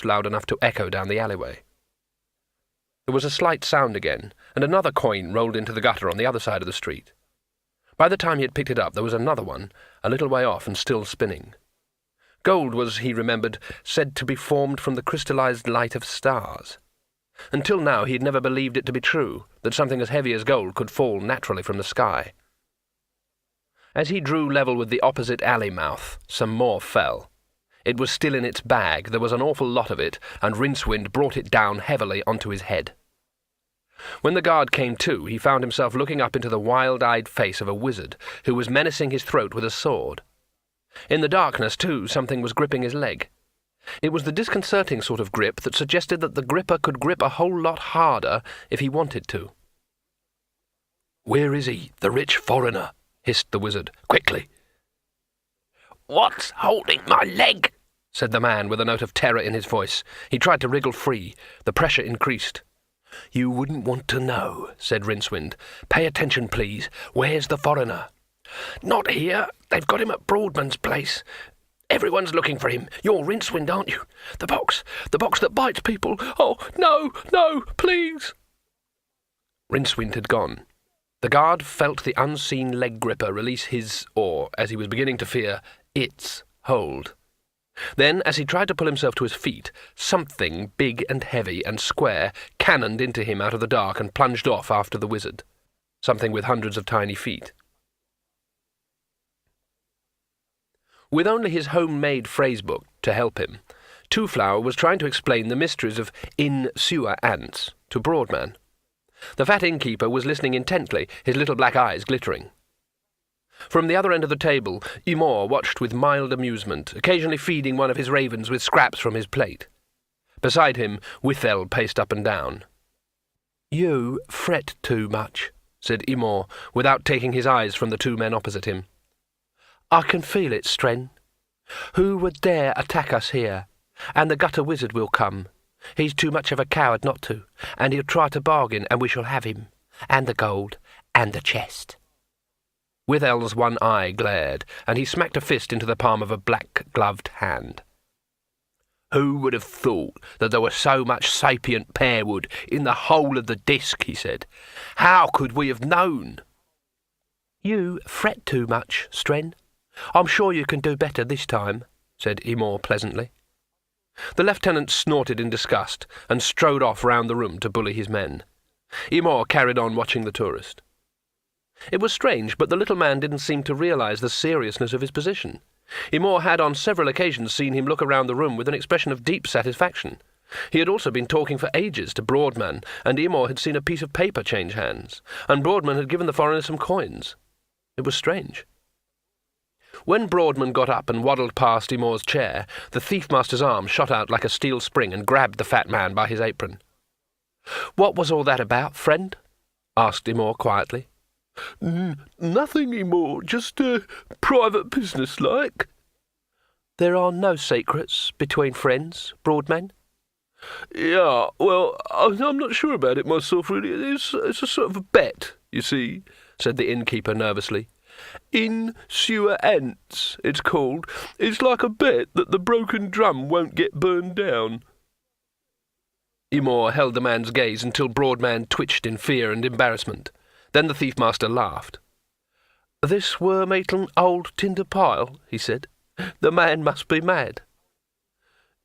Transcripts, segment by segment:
loud enough to echo down the alleyway. There was a slight sound again, and another coin rolled into the gutter on the other side of the street. By the time he had picked it up, there was another one, a little way off and still spinning. Gold was, he remembered, said to be formed from the crystallized light of stars. Until now he had never believed it to be true, that something as heavy as gold could fall naturally from the sky. As he drew level with the opposite alley mouth, some more fell. It was still in its bag, there was an awful lot of it, and Rincewind brought it down heavily onto his head. When the guard came to, he found himself looking up into the wild-eyed face of a wizard, who was menacing his throat with a sword. In the darkness, too, something was gripping his leg. It was the disconcerting sort of grip that suggested that the gripper could grip a whole lot harder if he wanted to. "Where is he, the rich foreigner?" hissed the wizard. "Quickly!" "What's holding my leg?" said the man with a note of terror in his voice. He tried to wriggle free. The pressure increased. "You wouldn't want to know," said Rincewind. "Pay attention, please. Where's the foreigner?" "Not here. They've got him at Broadman's place. Everyone's looking for him. You're Rincewind, aren't you? The box that bites people. Oh, no, please." Rincewind had gone. The guard felt the unseen leg gripper release his, or, as he was beginning to fear, its hold. Then, as he tried to pull himself to his feet, something big and heavy and square cannoned into him out of the dark and plunged off after the wizard. Something with hundreds of tiny feet. With only his homemade phrasebook to help him, Two-Flower was trying to explain the mysteries of in-sewer ants to Broadman. The fat innkeeper was listening intently, his little black eyes glittering. From the other end of the table, Imor watched with mild amusement, occasionally feeding one of his ravens with scraps from his plate. Beside him, Withel paced up and down. "You fret too much," said Imor, without taking his eyes from the two men opposite him. "I can feel it, Stren. Who would dare attack us here? And the gutter wizard will come. He's too much of a coward not to, and he'll try to bargain, and we shall have him, and the gold, and the chest." Withel's one eye glared, and he smacked a fist into the palm of a black-gloved hand. "Who would have thought that there was so much sapient pearwood in the whole of the disk?" he said. "How could we have known?" "You fret too much, Stren. I'm sure you can do better this time," said Imor pleasantly. The lieutenant snorted in disgust and strode off round the room to bully his men. Imor carried on watching the tourist. It was strange, but the little man didn't seem to realize the seriousness of his position. Imor had on several occasions seen him look around the room with an expression of deep satisfaction. He had also been talking for ages to Broadman, and Imor had seen a piece of paper change hands, and Broadman had given the foreigner some coins. It was strange. When Broadman got up and waddled past Imor's chair, the thief-master's arm shot out like a steel spring and grabbed the fat man by his apron. "What was all that about, friend?" asked Imor quietly. "Nothing, Imor, just private business like." "There are no secrets between friends, Broadman?" "Yeah, well, I'm not sure about it myself, really. It's a sort of a bet, you see," said the innkeeper nervously. "In-sewer ants, it's called. It's like a bet that the broken drum won't get burned down." Imor held the man's gaze until Broadman twitched in fear and embarrassment. Then the thief-master laughed. "This worm-eaten old tinder pile," he said. "The man must be mad."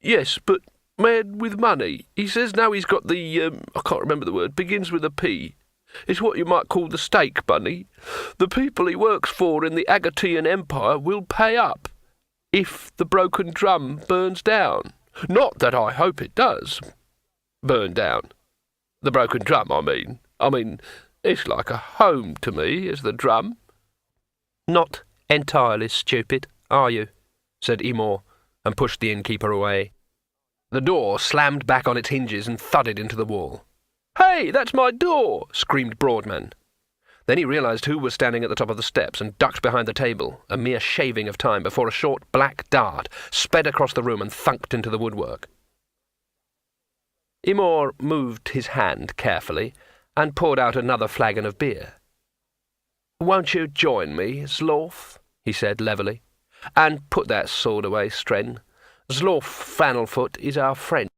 "Yes, but mad with money. He says now he's got the, I can't remember the word, begins with a P. It's what you might call the stake bunny. The people he works for in the Agatean Empire will pay up if the broken drum burns down. Not that I hope it does burn down. The broken drum, I mean, it's like a home to me, is the drum." "Not entirely stupid, are you?" said Imor, and pushed the innkeeper away. The door slammed back on its hinges and thudded into the wall. "Hey, that's my door!" screamed Broadman. Then he realized who was standing at the top of the steps and ducked behind the table, a mere shaving of time before a short black dart sped across the room and thunked into the woodwork. Imor moved his hand carefully and poured out another flagon of beer. "Won't you join me, Zlorth?" he said levelly. "And put that sword away, Stren. Zlorf Flannelfoot is our friend.